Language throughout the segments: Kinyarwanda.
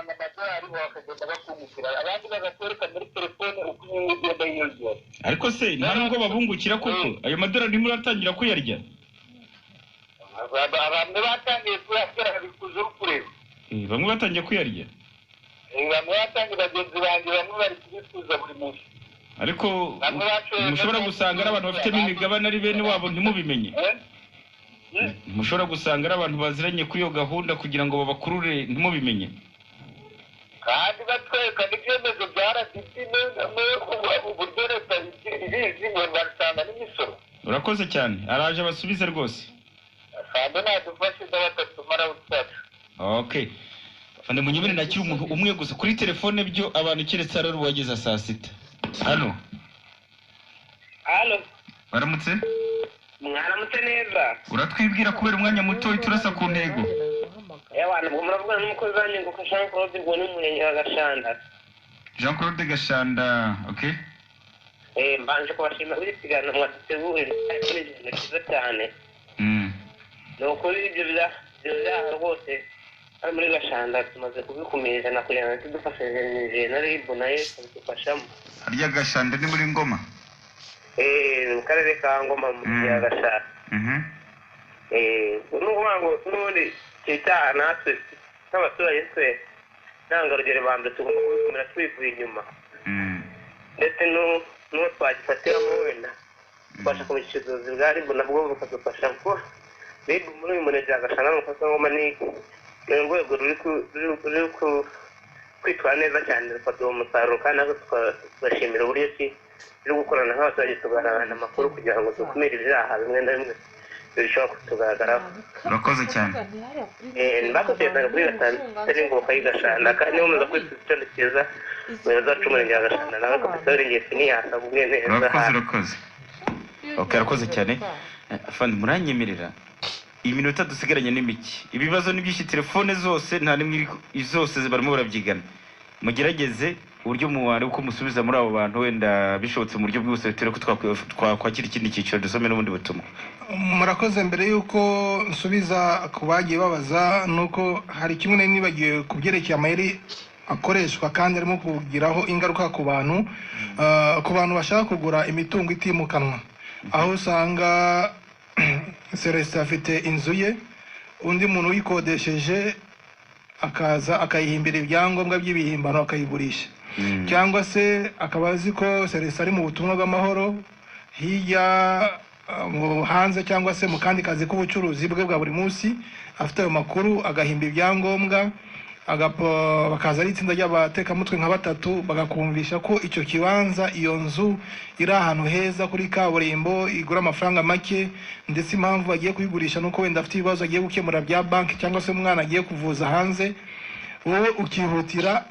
ugatanga amadolari bakagenda bakungukira abandi bagatwereka muri telefone uko inyungu igenda yiyongera. Ariko se nta nubwo babungukira koko ayo madolari ntimuratangira kuyarya? Bamwe batangiye kuyarya bikuze kureba. Bamwe batangiye kuyarya? Bamwe batangiye bagenzi banjye bamwe bari kubifuza buri munsi. Ariko mushobora gusanga ari abantu bafite n'imigabane ari bene wabo ntimubimenye. Mushobora gusanga ari abantu baziranye kuri iyo gahunda kugira ngo babakurure ntimubimenye. Kandi batwereka n'ibyemezo bya RDB uburyo leta ibizi ngo basanga n'imisoro. Urakoze cyane araje basubize rwose. Kandi nadufashe n'abatatumara utsacu. Okay. Fande munyibere nakiri umuntu umwe gusa kuri telefone byo abantu kiretse ari wageza saa 6. Halo. Halo. Baramutse? Mwaramutse neza. Uratwibwira kubera umwanya muto turasa ku ntego. Abantu ngo muravugana n'umukozi wanjye ngo Jean Claude ngo ni Murenge wa Gashanda. Jean Claude Gashanda, okay? Mbanje kubashimira kuri sigana mwateguye kuri ikintu cyiza cyane. No kuri ibyo bya rwose ari muri Gashanda tumaze kubikumira na kugira ngo tudufashije na RIB nayo tudufashamo. Harya Gashanda ni muri Ngoma? Mu karere ka Ngoma mu ya Gashanda. N'uwango n'undi cyita natwe n'abaturage twe ntangarugero bambe tugomba kubikumira twivuye inyuma. Ndetse n'uwo twagifatiramo wenda twasha kubishyuza bwa RIB nabwo bukadufasha ko RIB muri uyu murenge wa Gashanda mu karere ka Ngoma ni urwego ruri kwitwara neza cyane rukaduha umusaruro kandi natwe tugashimira uburyo ki ruri gukorana nk'abaturage tugahanahana amakuru kugira ngo dukumire ibyaha bimwe na bimwe bishobora kutugaragaraho. Urakoze cyane. Mbakuteza kuri gatanu tari ngoboka y'Igashanda kandi niyo muza kwiteza icyo cyiza umuyobozi wacu w'umurenge wa Gashanda nawe kapitali ngesi niyasa bumwe neza. Urakoze. Okay, urakoze cyane. Afande muranyemerera iminota dusigaranye n'imiki. Ibibazo n'ibyinshi telefone zose nta nimwe zose barimo barabyigana. Mugerageze uburyo muwari uko musubiza muri abo bantu wenda bishobotse mu buryo bwose turi ko twakwakira ikindi cyiciro dusome n'ubundi butumwa. Murakoze mbere yuko nsubiza kubagiye babaza nuko hari kimwe nibagiye kubyerekeye amayeri akoreshwa kandi arimo kugiraho ingaruka ku bantu bashaka kugura imitungo itimukanwa. Aho usanga Celestin afite inzu ye undi muntu uyikodesheje akaza akayihimbira ibyangombwa by'ibihimbano akayigurisha. Cyangwa se akaba azi ko Celestin ari mu butumwa bw'amahoro hirya ngo hanze cyangwa se mu kandi kazi k'ubucuruzi bwe bwa buri munsi afite ayo makuru agahimba ibyangombwa bakaza ari itsinda ry'abatekamutwe nka batatu bagakumvisha ko icyo kibanza iyo nzu iri ahantu heza kuri kaburimbo igura amafaranga make ndetse impamvu bagiye kuyigurisha nuko wenda afite ibibazo agiye gukemura bya banki cyangwa se umwana agiye kuvuza hanze. Wowe ukihutira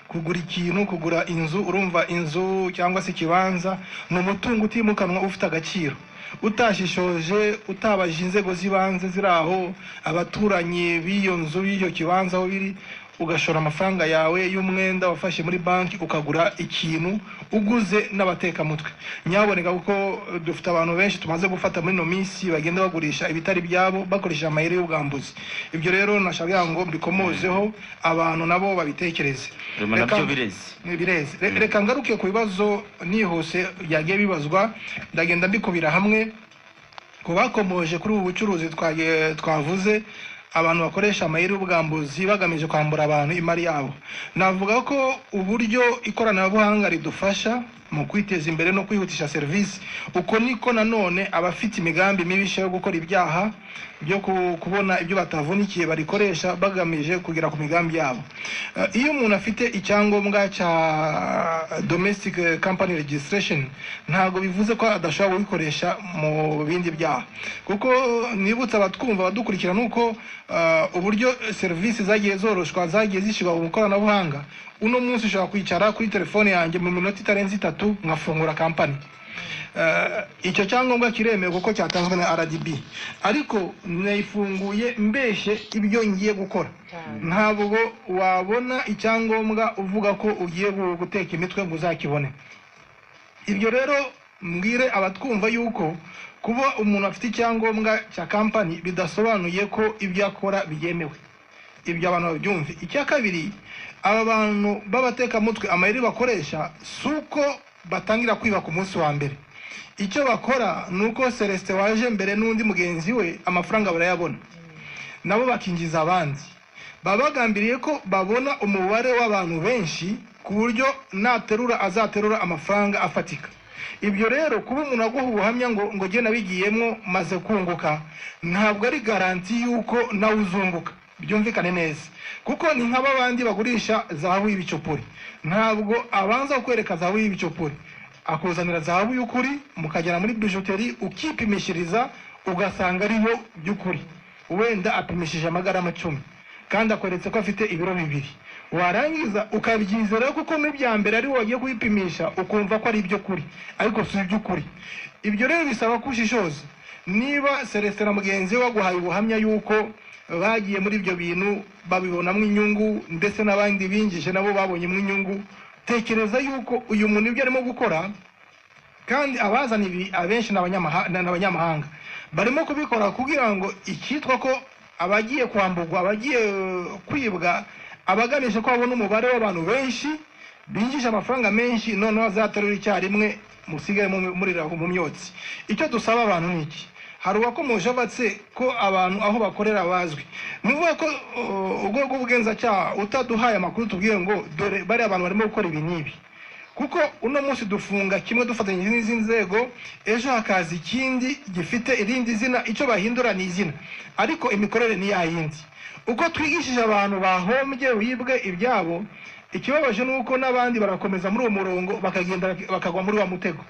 kugura inzu. Urumva inzu cyangwa se ikibanza ni umutungo utimukanwa ufite agaciro. Utashishoje utabajije inzego z'ibanze ziri aho abaturanyi b'iyo nzu y'icyo kibanza aho biri ugashora amafaranga yawe y'umwenda wafashe muri banki ukagura ikintu uguze n'abatekamutwe. Nyaboneka kuko dufite abantu benshi tumaze gufata muri no minsi bagenda bagurisha ibitari byabo bakoresha amayeri y'ubwambuzi. Ibyo rero nashaka ngo mbikomozeho abantu nabo babitekereze. Bireze. Reka ngaruke ku bibazo nihose byagiye bibazwa ndagenda mbikubira hamwe ko bakomoje kuri ubu bucuruzi twavuze abantu bakoresha amayeri y'ubwambuzi bagamije kwambura abantu imari yabo. Navuga ko uburyo ikoranabuhanga ridufasha mu kwiteza imbere no kwihutisha service uko niko nanone abafite imigambi mibisha yo gukora ibyaha byo kubona ibyo batavunikiye barikoresha bagamije kugira ku migambi yabo. Iyo umuntu afite icyangombwa cya domestic company registration ntago bivuze ko adashobora kubikoresha mu bindi byaha kuko nibutsa abatwumva badukurikira nuko uburyo service zagiye zoroshwa zagiye zishirwa mu koranabuhanga. Uno munsi ushobora kwicara kuri telefone yanjye mu minota itarenze 3 nkafungura company. Icyo cyangombwa kiremewe kuko cyatanzwe na RDB ariko nayifunguye mbeshe ibyo ngiye gukora. Ntabwo wabona icyangombwa uvuga ko ugiye guteka imitwe ngo uzakibone. Ibyo rero mbwire abatwumva yuko kuba umuntu afite icyangombwa cya company bidasobanuye ko ibyo akora bigemewe. ibyo abantu babyumve. Icya kabiri, aba bantu b'abatekamutwe amayeri bakoresha suko batangira kwiba ku munsi wa mbere. Icyo bakora nuko Celestin waje mbere n'undi mugenzi we amafaranga barayabona, nabo bakinjiza abandi. Babagambiriye ko babona umubare w'abantu benshi ku buryo naterura azaterura amafaranga afatika. Ibyo rero kuba umuntu aguha ubuhamya ngo je nabigiyemo maze kunguka, ntabwo ari garanti yuko nawe uzunguka. Byumvikane neza, kuko ni nk'aba bandi bagurisha zahabu y'ibicupuri. Ntabwo abanza kwereka zahabu y'ibicupuri, akuzanira zahabu y'ukuri, mukagera muri bijuteri ukipimishiriza ugasanga ariyo by'ukuri, wenda apimishije amagarama 10 kandi akweretse ko afite ibiro 2. Warangiza ukabyizera kuko n'ibya mbere ari wagiye kuyipimisha ukumva ko ari ibyo kuri, ariko si iby'ukuri. Ibyo rero bisaba kushishoza. Niba Celestin na mugenzi we baguhaye ubuhamya yuko bagiye muri ibyo bintu babibonamo inyungu, ndetse n'abandi binjije nabo babonyemo inyungu, tekereza yuko uyu muntu ibyo arimo gukora, kandi abazana ibi abenshi n'abanyamahanga barimo kubikora kugira ngo icyitwa ko abagiye kwambugwa, abagiye kwibwa, abaganisha ko babona umubare w'abantu benshi binjije amafaranga menshi, noneho azaterura icyarimwe musigare murira mu myotsi. Icyo dusaba abantu ni iki? Hari uwakomoje abatse ko abantu aho bakorera bazwi. Nuvuga ko urwego rw'ubugenzacyaha utaduhaye amakuru tubwiye ngo dore bari abantu barimo gukora ibi n'ibi, kuko uno munsi dufunga kimwe dufatanyije n'izindi nzego, ejo hakaza ikindi gifite irindi zina, icyo bahindura ni izina, ariko imikorere ni yayindi. Uko twigishije abantu bahombye wibwe ibyabo, ikibabaje nuko n'abandi barakomeza muri uwo murongo bakagenda bakagwa muri wa mutego.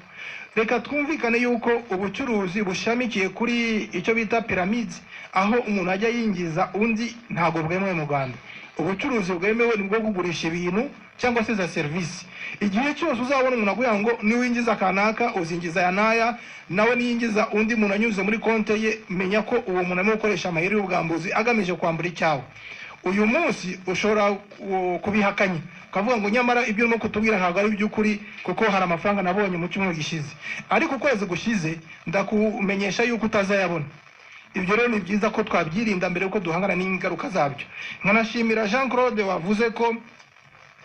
Reka twumvikane yuko ubucuruzi bushamikiye kuri icyo bita pyramids, aho umuntu ajya yinjiza undi, ntago bwemewe mu Rwanda. Ubucuruzi bwemewe ni bwo kugurisha ibintu cyangwa se za service. Igihe cyose uzabona umuntu aguya ngo ni winjiza kanaka uzinjiza yanaya, nawe niyinjiza undi muntu anyuze muri konte ye, menya ko uwo muntu arimo gukoresha amayeri y'ubwambuzi agamije kwambura icyawe. Uyu munsi ushobora kubihakanya ukavuga ngo nyamara ibyo urimo kutubwira ntabwo ari by'ukuri, kuko hari amafaranga nabonye mu cyumweru gishize, ariko ukwezi gushize ndakumenyesha yuko utazayabona. Ibyo rero ni byiza ko twabyirinda mbere yuko duhangana n'ingaruka zabyo. Nkanashimira Jean Claude wavuze ko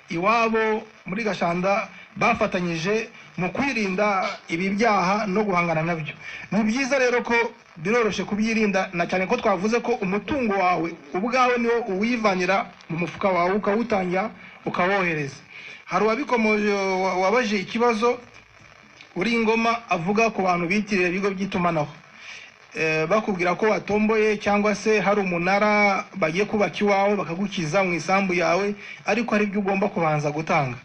iwabo muri Gashanda bafatanyije mu kwirinda ibi byaha no guhangana nabyo. Ni byiza rero ko biroroshe kubyirinda, na cyane ko twavuze ko umutungo wawe ubwawe niwo uwivanira mu mufuka wawe ukawutangira ukawohereza. Hari uwabikomoje wabaje ikibazo uri Ingoma, avuga ku bantu bitirira ibigo by'itumanaho, bakubwira ko watomboye cyangwa se hari umunara bagiye kubaka iwawe bakagukiza mu isambu yawe, ariko hari ibyo ugomba kubanza gutanga.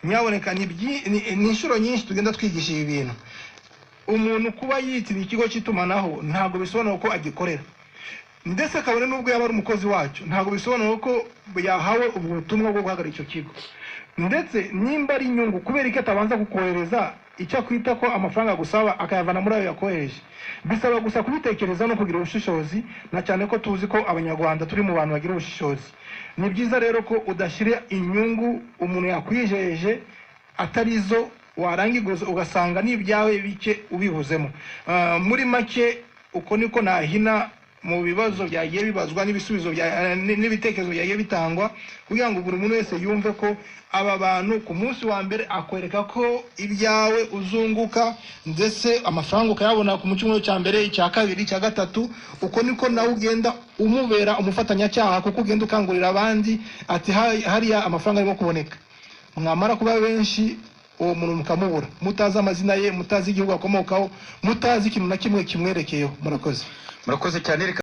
Nyaboneka ni inshuro nyinshi tugenda twigisha ibi bintu. Umuntu kuba yitiriye ikigo cy'itumanaho ntabwo bisobanura ko agikorera, ndetse kabone n'ubwo yaba ari umukozi wacyo ntabwo bisobanura ko yahawe ubutumwa bwo guhagarika icyo kigo. Ndetse nimba ari inyungu, kubera ko atabanza kukohereza icyo kwita ko amafaranga gusaba akayavana muri ayo yakohereje, bisaba gusa kubitekereza no kugira ubushishozi, na cyane ko tuzi ko abanyarwanda turi mu bantu bagira ubushishozi. Ni byiza rero ko udashyira inyungu umuntu yakwijeje atarizo, warangiza ugasanga n'ibyawe bike ubihuzemo. Muri make uko niko nahina mu bibazo byagiye bibazwa n'ibisubizo n'ibitekerezo byagiye bitangwa, kugira ngo buri muntu wese yumve ko aba bantu ku munsi wa mbere akwereka ko ibyawe uzunguka, ndetse amafaranga ukayabona ku cyumweru cya mbere, icya kabiri, icya gatatu. Uko niko nawe ugenda umubera umufatanyacyaha, kuko ugenda ukangurira abandi ati hariya amafaranga arimo kuboneka. Mwamara kuba benshi uwo muntu mukamubura, mutazi amazina ye, mutazi igihugu akomokaho, mutazi ikintu na kimwe kimwerekeyeho. Murakoze cyane.